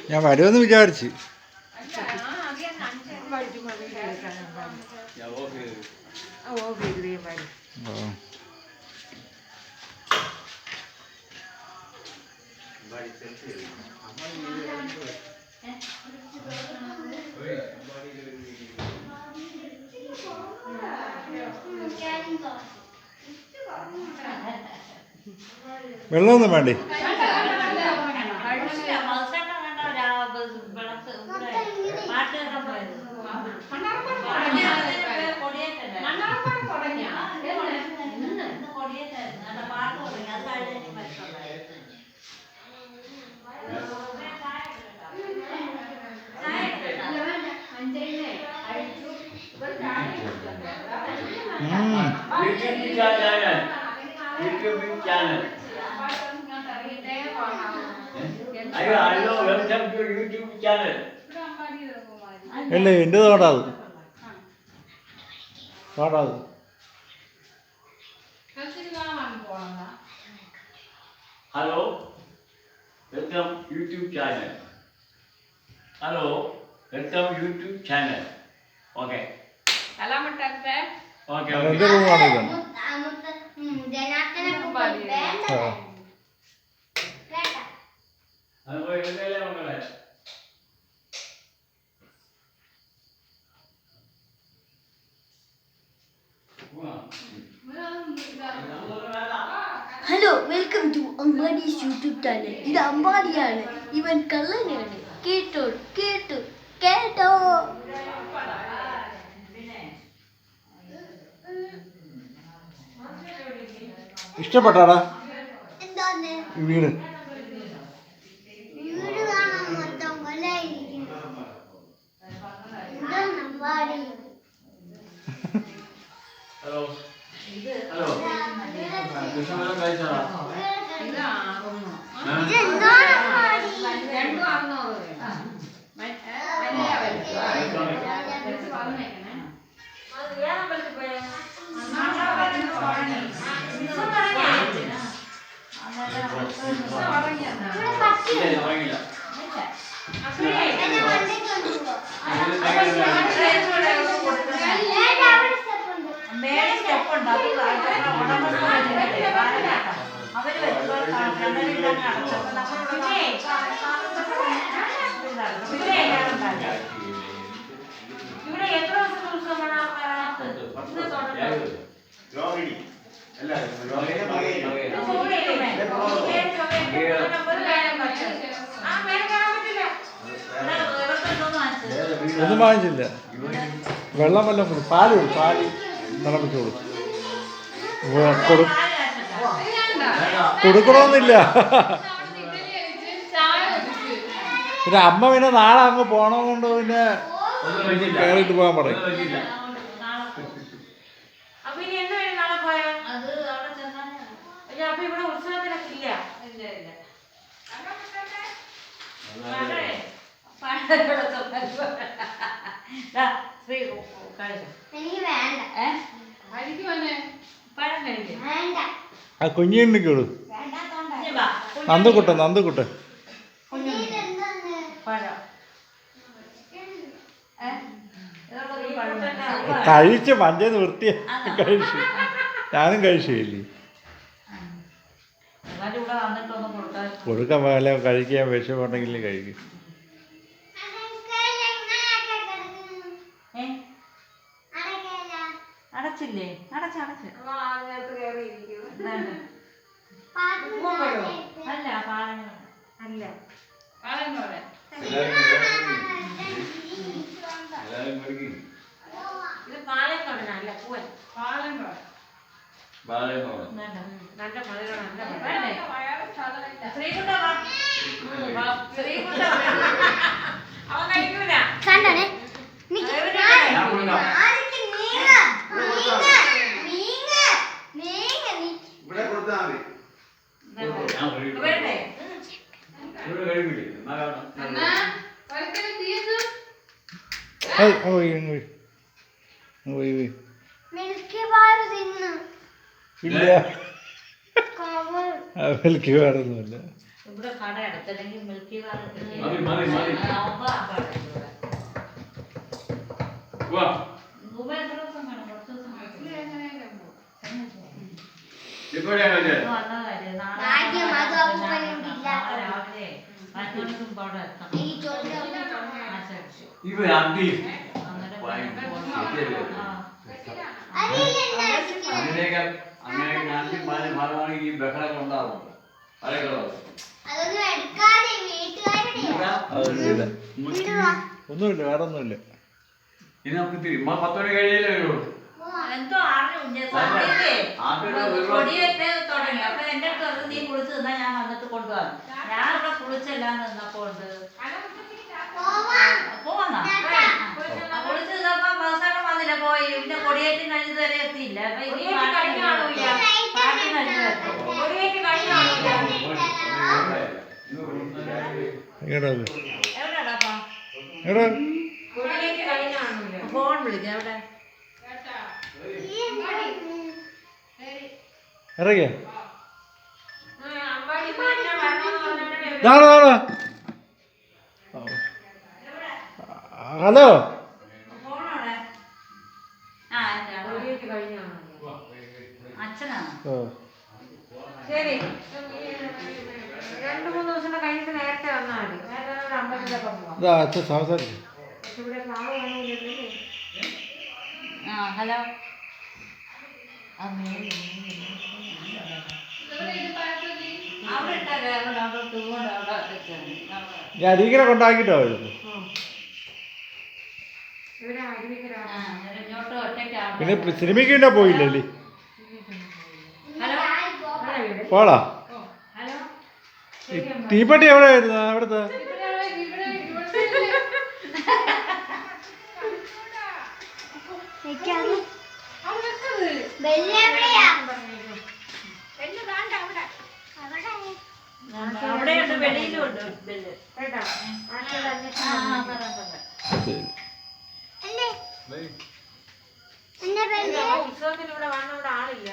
ഞാൻ വരുമെന്ന് വിചാരിച്ചു. വെള്ളമൊന്നും വേണ്ടേ? അല്ലേ എൻ്റെ തോടാത് തോടാത്. Hello, welcome YouTube channel. Hello, welcome YouTube channel. Okay okay എൻ്റെ റൂമാണിത്. Hello, welcome to Ambadi's YouTube channel. ഇത് അമ്പാടിയാണ്, ഇവൻ കള്ളനാണ്. കേട്ടോ കേട്ടോ കേട്ടോ. ഇഷ്ടപ്പെട്ടാടാ എന്താണ് ഈ വീട്? വീട് കാണാൻ മൊത്തം കൊല്ലായിരിക്കുന്നു. ഇതാണ് അമ്പാടി. ഹലോ ഹലോ, കൃഷ്ണമരം കഴിച്ചാണോ? ഇതെന്താണ് അമ്പാടി? ഒന്നും വാങ്ങിച്ചില്ല. വെള്ളം വല്ലതും കൊടുക്കും. പാല് കൊടുക്കും. പാല് തിളപ്പിച്ച് കൊടുക്കും. കൊടുക്കണമെന്നില്ല. പിന്നെ അമ്മ പിന്നെ നാളെ അങ്ങ് പോണതുകൊണ്ട് പിന്നെ കയറിയിട്ട് പോകാൻ പറയും. ആ കുഞ്ഞിക്ക് കൊടു. നന്ദുക്കുട്ടൻ നന്ദുക്കുട്ടൻ കഴിച്ച് മഞ്ചേന്ന് വൃത്തിയ കഴിച്ചു. ഞാനും കഴിച്ചില്ലേ. കൊടുക്കാൻ പോലെ കഴിക്കാൻ വിഷമുണ്ടെങ്കിൽ കഴിക്കും. അടച്ചില്ലേ? അടച്ച് അല്ല പാലങ്ങൾ അല്ല ഇത് പാലക്കോടനല്ല പൂവൻ. നല്ല ശ്രീകുട്ട അവൻ കഴിക്കൂല. ഇവിടെ ഞാൻ കഴിക്കും. വേണ്ടേ ഇവിടെ കഴിക്കില്ലേ? എന്നാ കാണാം. പോയി പോയി പോയി മിൽക്കി ബാർ തിന്നു ഇല്ല കവർ മിൽക്കി വേറൊന്നുമില്ല. ഇവിടെ കട അടുത്തല്ലെങ്കിൽ മിൽക്കി ബാർ മതി, മതി, മതി. വാ. എത്ര ദിവസം വേണം? കുറച്ച് ദിവസം ഇപ്പോഴാ കഴിച്ചത്? ഭാഗ്യം, അത് അപ്പൂപ്പനുണ്ടില്ല. രാവിലെ മറ്റൊന്നും പാടെ എത്തണം. ഈ ചോദ്യം ഇവ അതി അന്നേരം അങ്ങനെയൊക്കെ നാട്ടിൽ ഭാഗമാണ് ഈ ബഹളങ്ങൾ ഉണ്ടാവും. അതൊന്നും എടുക്കാതെ വീട്ടുകാരുടെ അതൊന്നുമില്ല, ഒന്നുമില്ല, വേറെ ഒന്നുമില്ല. ഇനി നമുക്ക് 10 മണി കഴിഞ്ഞാലേ വരുള്ളൂ. എന്തോ അറിഞ്ഞു കൊടിയേറ്റ് തുടങ്ങി. അപ്പൊ എന്റെ അടുത്ത് പറഞ്ഞു നീ കുളിച്ച് നിന്നാ ഞാൻ വന്നിട്ട് കൊണ്ടുപോകാം. ഞാൻ ഇവിടെ കുളിച്ചെല്ലാം നിന്നപ്പോണ്ട് പോവാന്നാ കുളിച്ച് നിന്നപ്പോ അവസാനം വന്നില്ല, പോയി. പിന്നെ കൊടിയേറ്റും കഴിഞ്ഞത് വരെ എത്തിയില്ല. അപ്പൊ ഇനി പാട്ട് കഴിഞ്ഞു കൊടിയേറ്റ് കഴിഞ്ഞു എവിടെയാടാപ്പാ കൊടിയേറ്റ് കഴിഞ്ഞാണല്ലോ. ഫോൺ വിളിക്കാം. എവിടെ ഇറങ്ങിയ ഹലോ ഫോണോടെ അച്ഛനാണ്. ശരി, 2-3 ദിവസം കഴിഞ്ഞിട്ട് നേരത്തെ വന്നാൽ മതി. നേരത്തെ അമ്പലത്തിലൊക്കെ പോവാം. അച്ഛൻ സംസാരിച്ചു. ഇവിടെ പ്ലാവ് കാണൂല്ലേ? ഹലോ അവിടെ ഇട്ടേ അവിടെ തൂണ്ട് അവിടെ വെച്ചാണ്. ഞാൻ അരികിനെ കൊണ്ടാക്കിട്ടോ വരുന്നു. ഇങ്ങോട്ട് ഒറ്റയ്ക്കാണ്. പിന്നെ സിനിമയ്ക്ക് പിന്നെ പോയില്ലല്ലേ? ഹലോ പോളാ. ഹലോ തീപ്പെട്ടി എവിടെ ആയിരുന്നു അവിടുത്തെ? അവിടെയുണ്ട്, വെളിയിലും ഉണ്ട് ബെല്ല്. കേട്ടോ? ഉത്സവത്തിന് ഇവിടെ വന്ന ഇവിടെ ആളില്ല.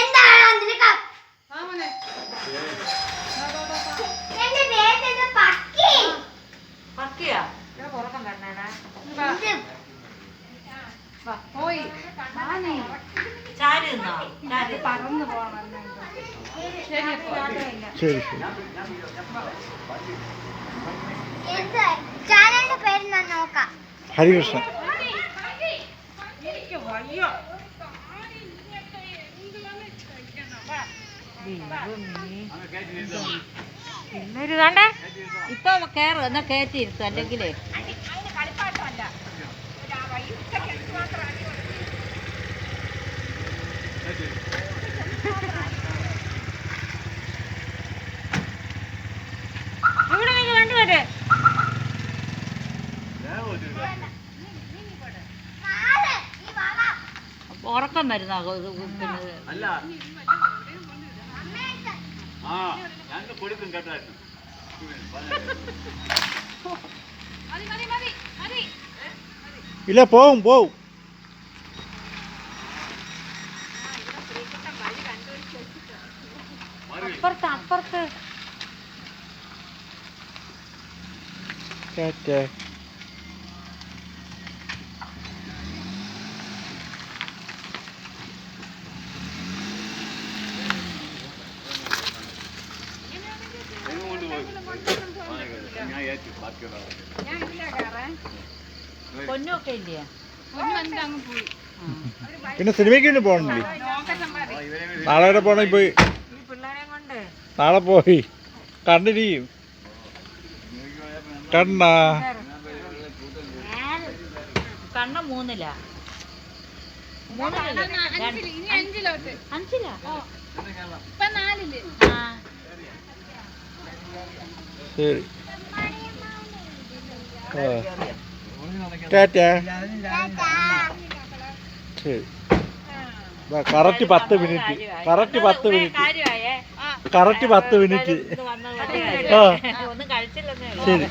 എന്താണ് നിനക്ക് എന്റെ ദേഹത്ത് പക്കി പക്കിയാ ഇവിടെ പുറക്കം കണ്ണേടാ പോയി ചാരി നിന്നോ? ചാരി പറന്നു പോകണം. ശരി ശരി. എന്ത് ചാനലിന്റെ പേര് ഞാൻ നോക്കാം. ഹരികൃഷ്ണൻ. പിന്നൊരു കണ്ടേ ഇപ്പൊ കയറും എന്നാ കയറ്റിയിരുത്തും. അല്ലെങ്കിലേ ഇവിടെ നിങ്ങൾ കണ്ടുവരെ ഉറക്കം വരുന്ന പിന്നെ അല്ല ആ ഞാൻ കൊടുക്കും കേട്ടായിരുന്നു. ഇല്ല, പോവും പോവും. അപ്പുറത്ത് ടാറ്റാ. ഞാൻ ഏറ്റു ബാക്കിയുള്ള പൊന്നൊക്കെ ഇല്ലയാ. പിന്നെ സിനിമയ്ക്ക് പിന്നെ പോകണില്ലേ? നാളെ വരെ പോണ പോയി. ഈ പിള്ളേരെ കൊണ്ട് നാളെ പോയി കണ്ടിരിക്കും. കണ്ണാ കണ്ണ 3-ലാ. 5-ലാ. ശരി. ടാറ്റാ. ശരി. Correct 10 minute. Correct 10 minute. Correct 10 minute. ഒന്നും കഴിച്ചില്ലെന്നേ ഉള്ളൂ. ശരി.